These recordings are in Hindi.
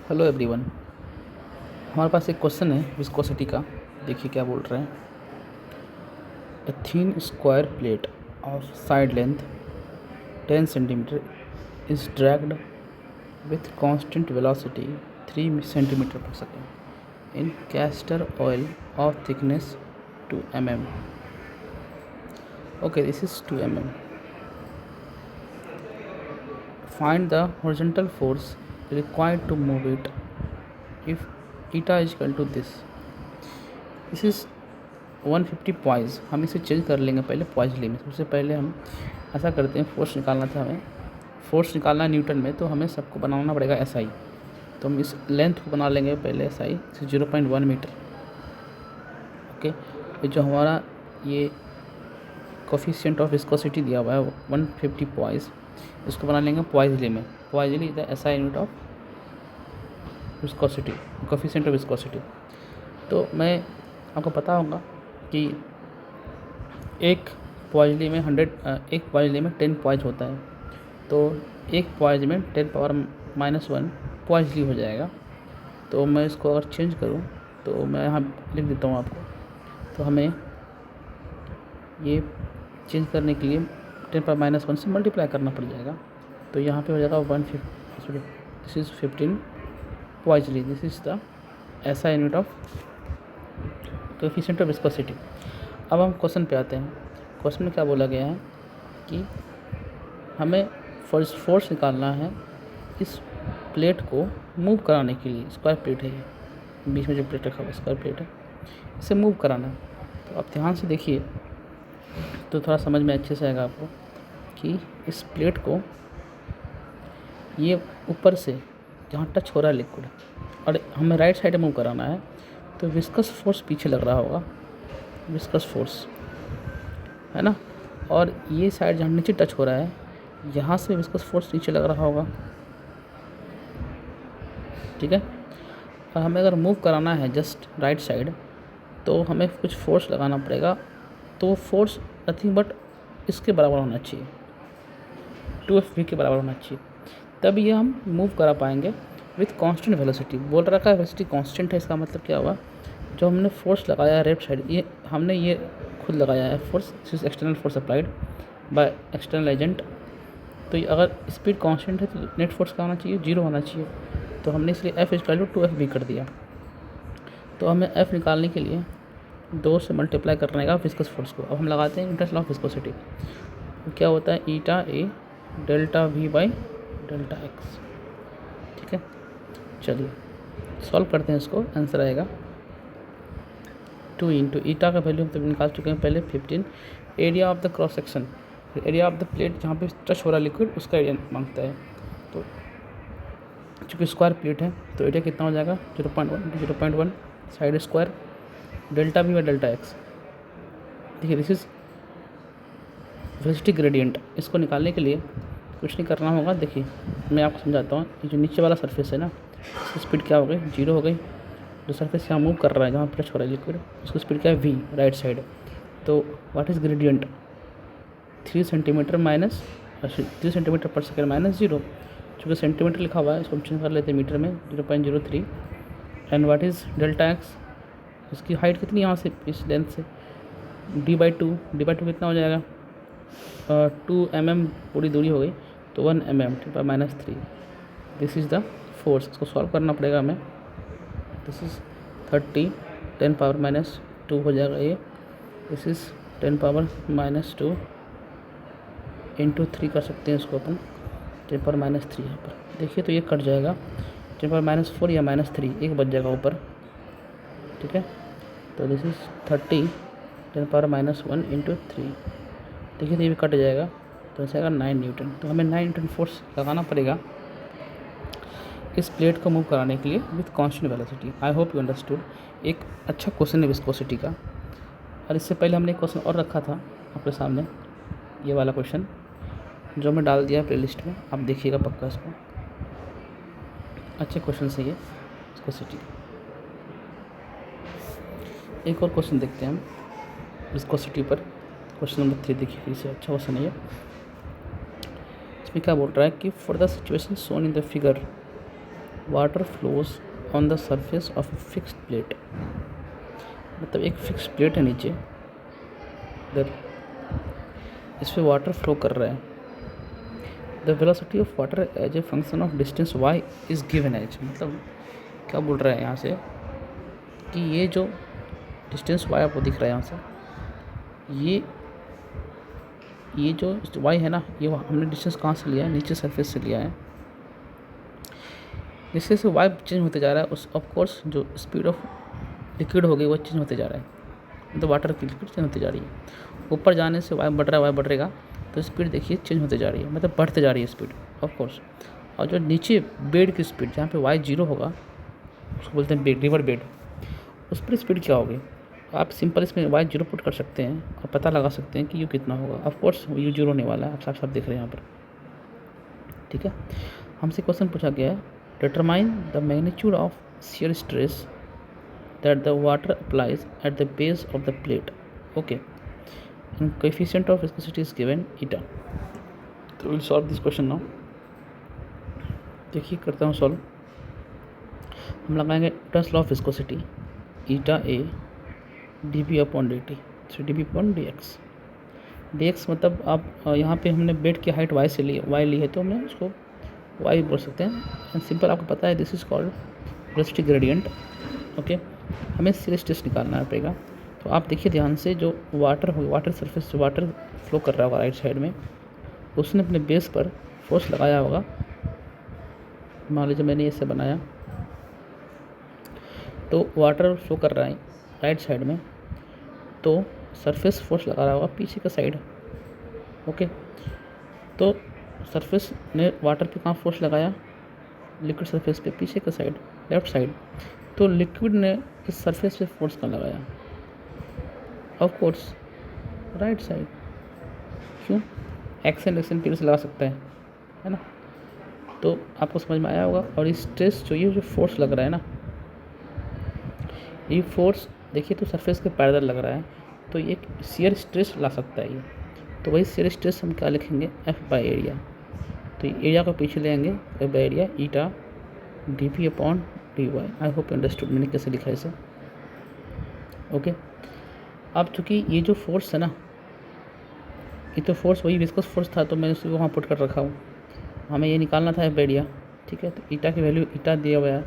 Hello everyone. हमारे पास एक क्वेश्चन है विस्कोसिटी का। देखिए क्या बोल रहे हैं। A thin square plate of side length 10 centimetre is dragged with constant velocity 3 centimetre per second in castor oil of thickness 2 mm. Okay, this is 2 mm. Find the horizontal force required to move it if eta is equal to this. This is 150 poise. हम इसे चेंज कर लेंगे पहले पॉइजली में। सबसे पहले हम ऐसा करते हैं, फोर्स निकालना था हमें, फोर्स निकालना है न्यूटन में, तो हमें सबको बनाना पड़ेगा SI। तो हम इस लेंथ को बना लेंगे पहले SI से 0.1 मीटर। ओके, ये जो हमारा ये कोफिशिएंट ऑफ विस्कोसिटी दिया हुआ है 150 पॉइज, इसको बना लेंगे पॉइजली में। Poiseuille the SI unit of viscosity, coefficient of viscosity. तो मैं आपको पता होगा कि एक पॉइजली में 10 पॉइज होता है, तो एक पॉइज में 10⁻⁻1 पॉइजली हो जाएगा। तो मैं इसको अगर चेंज करूं तो मैं यहाँ लिख देता हूँ आपको। तो हमें ये चेंज करने के लिए 10⁻⁻1 से मल्टीप्लाई करना पड़ जाएगा। तो यहाँ पे हो जाएगा 150, this is 15 poiseuille. This is the SI unit of coefficient of viscosity. अब हम क्वेश्चन पे आते हैं। क्वेश्चन में क्या बोला गया है कि हमें फोर्स निकालना है इस प्लेट को मूव कराने के लिए। स्क्वायर प्लेट है ये, बीच में जो प्लेट रखा हुआ है स्क्वायर प्लेट है, इसे मूव कराना है। तो आप ध्यान से देखिए तो थोड़ा समझ में अच्छे से आएगा आपको कि इस प्लेट को ये ऊपर से जहाँ टच हो रहा है लिक्विड, और हमें राइट साइड मूव कराना है, तो विस्कस फोर्स पीछे लग रहा होगा, विस्कस फोर्स है ना। और ये साइड जहाँ नीचे टच हो रहा है, यहाँ से विस्कस फोर्स नीचे लग रहा होगा, ठीक है। और हमें अगर मूव कराना है जस्ट राइट साइड, तो हमें कुछ फोर्स लगाना पड़ेगा। तो फोर्स नथिंग बट इसके बराबर होना चाहिए, 2Fv के बराबर होना चाहिए, तब ये हम मूव करा पाएंगे विथ कांस्टेंट वेलोसिटी। बोल रखा है वेलोसिटी कांस्टेंट है, इसका मतलब क्या हुआ, जो हमने फोर्स लगाया है लेफ्ट साइड, ये हमने ये खुद लगाया है force, this is external force applied by external agent. तो ये अगर स्पीड कांस्टेंट है तो नेट फोर्स का होना चाहिए 0 होना चाहिए। तो हमने इसलिए F = 2Fv कर दिया। तो हमें F निकालने के लिए 2 से मल्टीप्लाई करने का विस्कस फोर्स को। अब हम लगाते हैं इंटरनल ऑफ विस्कोसिटी। तो क्या होता है, ईटा A delta V by delta x, ठीक है। चलिए सॉल्व करते हैं इसको, आंसर आएगा 2 इंटू ईटा का वैल्यू हम तो निकाल चुके हैं पहले 15। Area of the cross section, area of the plate जहाँ पे टच हो रहा है लिक्विड, उसका एरिया मांगता है। तो चूँकि स्क्वायर प्लेट है तो एरिया कितना हो जाएगा 0.1 side square delta V by delta x। देखिए दिस इज वेलोसिटी ग्रेडियंट। इसको निकालने के लिए कुछ नहीं करना होगा। देखिए मैं आपको समझाता हूँ। ये जो नीचे वाला सरफेस है ना, इसकी स्पीड क्या हो गई, 0 हो गई। जो सरफेस यहाँ मूव कर रहा है, जहाँ टच हो रहा है लिक्विड, उसकी स्पीड क्या है, V राइट साइड। तो what is gradient, 3 centimetre per second minus 0। चूँकि सेंटीमीटर लिखा हुआ है, इसको हम चेंज कर लेते हैं मीटर में, 0.03। And what is delta x, इसकी हाइट कितनी यहाँ से इस लेंथ से, d/2 कितना हो जाएगा 2 mm पूरी दूरी हो गई, तो 1 mm 10⁻³ this is the force. इसको सॉल्व करना पड़ेगा हमें। दिस इज़ 30 10⁻² हो जाएगा ये। दिस इज़ 10⁻² इंटू 3 कर सकते हैं इसको अपन, 10⁻³ यहाँ पर देखिए तो ये कट जाएगा, 10⁻4 या -3 एक बच जाएगा ऊपर, ठीक है। तो दिस इज़ 30 10⁻1 इंटू 3, देखिए तो ये भी कट जाएगा, तो ऐसे आएगा 9 न्यूटन। तो हमें 9 न्यूटन फोर्स लगाना पड़ेगा इस प्लेट को मूव कराने के लिए with constant velocity. I hope you understood. एक अच्छा क्वेश्चन है विस्कोसिटी का। और इससे पहले हमने एक क्वेश्चन और रखा था आपके सामने, ये वाला क्वेश्चन जो मैं डाल दिया प्ले लिस्ट में, आप देखिएगा पक्का इसको। अच्छे क्वेश्चन है ये विस्कोसिटी। एक और क्वेश्चन देखते हैं हम विस्कोसिटी पर। क्वेश्चन नंबर 3 देखिए, फिर से अच्छा क्वेश्चन है ये। इसमें क्या बोल रहा है कि for the situation shown in the figure water flows on the surface of a fixed plate, मतलब एक फिक्स प्लेट है नीचे, इधर इस पर वाटर फ्लो कर रहा है। The velocity of water as a function of distance y is given as, मतलब क्या बोल रहा है यहाँ से कि ये जो डिस्टेंस y आपको दिख रहा है यहाँ से, ये जो y है ना, ये हमने डिस्टेंस कहाँ से लिया है, नीचे सरफेस से लिया है। जिससे से y चेंज होते जा रहा है, उस ऑफ कोर्स जो स्पीड ऑफ लिक्विड होगी वो चेंज होते जा रहा है, मतलब वाटर की लिक्विड चेंज होती जा रही है। ऊपर जाने से y बढ़ रहा है, y बढ़ेगा तो स्पीड देखिए चेंज होते जा रही है, मतलब बढ़ते जा रही है स्पीड ऑफ कोर्स। और जो नीचे बेड की स्पीड, जहाँ पे y 0 होगा, उसको बोलते हैं बेड, रिवर बेड, उस पर स्पीड क्या होगी। आप सिंपल इसमें y 0 पुट कर सकते हैं और पता लगा सकते हैं कि यू कितना होगा। ऑफ कोर्स यू 0 होने वाला है, आप साफ साफ देख रहे हैं यहाँ पर, ठीक है। हमसे क्वेश्चन पूछा गया है, determine the magnitude of shear stress that the water applies at the base of the plate, okay, and coefficient of viscosity is given eta. So we'll solve this question now. देखिए करता हूँ सॉल्व। हम लगाएंगे Newton's law of viscosity, eta A dB upon dt, so dB upon dx। dx मतलब आप यहाँ पे हमने बेड की हाइट y से ली, y ली है तो हमने उसको y बोल सकते हैं। एंड सिंपल आपको पता है this is called velocity gradient, okay. हमें शियर स्ट्रेस निकालना पड़ेगा। तो आप देखिए ध्यान से, जो वाटर होगा, वाटर सरफेस से वाटर फ्लो कर रहा होगा राइट साइड में, उसने अपने बेस पर फोर्स लगाया होगा। मान लीजिए मैंने इसे बनाया तो वाटर फ्लो कर रहा है राइट साइड में, तो सरफेस फोर्स लगा रहा होगा पीछे का साइड, ओके। तो सरफेस ने वाटर पे कहाँ फोर्स लगाया, लिक्विड सरफेस पे पीछे का साइड, लेफ्ट साइड। तो लिक्विड ने इस सरफेस पे फोर्स कहाँ लगाया, ऑफ कोर्स राइट साइड। क्यों, एक्शन एक्शन पीरियड से लगा सकता है ना। तो आपको समझ में आया होगा। और इस स्ट्रेस जो ये जो फोर्स लग रहा है ना, ये फोर्स देखिए तो सरफेस के पैरेलल लग रहा है, तो ये शियर स्ट्रेस ला सकता है ये। तो वही शियर स्ट्रेस हम क्या लिखेंगे, F बाई एरिया। तो एरिया को पीछे ले आएंगे, F by area eta dP upon dy। I hope understood मैंने कैसे लिखा है इसे, ओके। अब चूँकि ये जो फोर्स है ना, ये तो फोर्स वही विस्कस फोर्स था, तो मैंने उसे वहाँ पुट कर रखा हूँ। हमें ये निकालना था F बाई एरिया, ठीक है। तो ईटा की वैल्यू ईटा दिया हुआ है।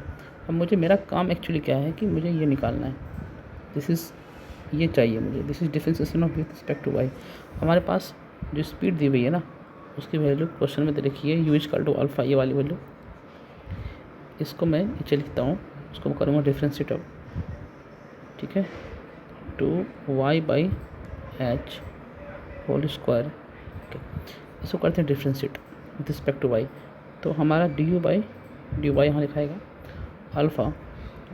अब मुझे मेरा काम एक्चुअली क्या है कि मुझे ये निकालना है, दिस इज़, ये चाहिए मुझे, this is differentiation of with respect to y। हमारे पास जो स्पीड दी हुई है ना, उसकी वैल्यू क्वेश्चन में देखिए, u इक्वल टू अल्फा, ये वाली वैल्यू। इसको मैं नीचे लिखता हूँ, उसको मैं करूँगा डिफरेंशिएट अब, ठीक है, two y by h whole square, okay. इसको करते हैं differentiate with respect to y। तो हमारा du बाई dy यहाँ लिखाएगा alpha,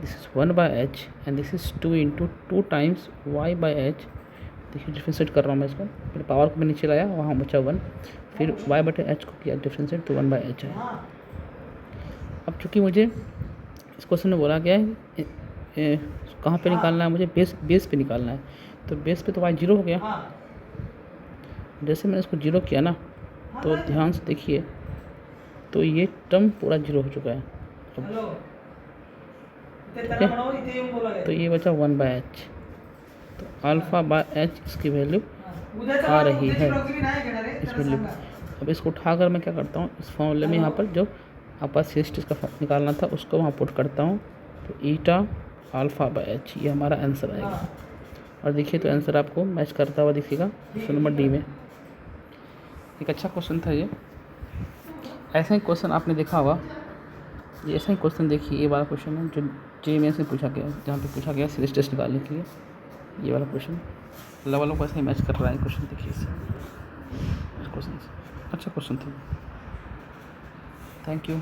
this is 1 by h and this is 2 into 2 times y by h. देखिए डिफरेंशिएट कर रहा हूँ मैं इसको, फिर पावर को मैं नीचे लाया, वहाँ बचा 1, फिर y बटे एच को किया डिफरेंशिएट, तो 1 बाई एच है। अब चूँकि मुझे इस क्वेश्चन में बोला गया है कहाँ पे निकालना है, मुझे बेस पे निकालना है। तो बेस पे तो y 0 हो गया। जैसे मैंने इसको 0 किया ना, तो ध्यान से देखिए, तो ये टर्म पूरा 0 हो चुका है अब, ठीक है। तो ये बचा 1 बाई एच, तो अल्फ़ा बाई एच इसकी वैल्यू आ रही है इस वैल्यू। अब इसको उठाकर मैं क्या करता हूँ, इस फॉर्मूले में यहाँ पर जो आपका सिस्टिस का निकालना था उसको वहाँ पुट करता हूँ। तो ईटा अल्फ़ा बाई एच, ये हमारा आंसर आएगा। और देखिए तो आंसर आपको मैच करता हुआ दिखेगा ऑप्शन नंबर डी में। एक अच्छा क्वेश्चन था ये, ऐसा ही क्वेश्चन आपने देखा होगा, ये ऐसा ही क्वेश्चन देखिए, ये वाला क्वेश्चन है जो JEE से पूछा गया, जहाँ पे पूछा गया सिस्टिस निकालने के लिए, ये वाला क्वेश्चन लेवल को ऐसे ही मैच कर रहा है क्वेश्चन। देखिए इस क्वेश्चन से, अच्छा क्वेश्चन था। Thank you.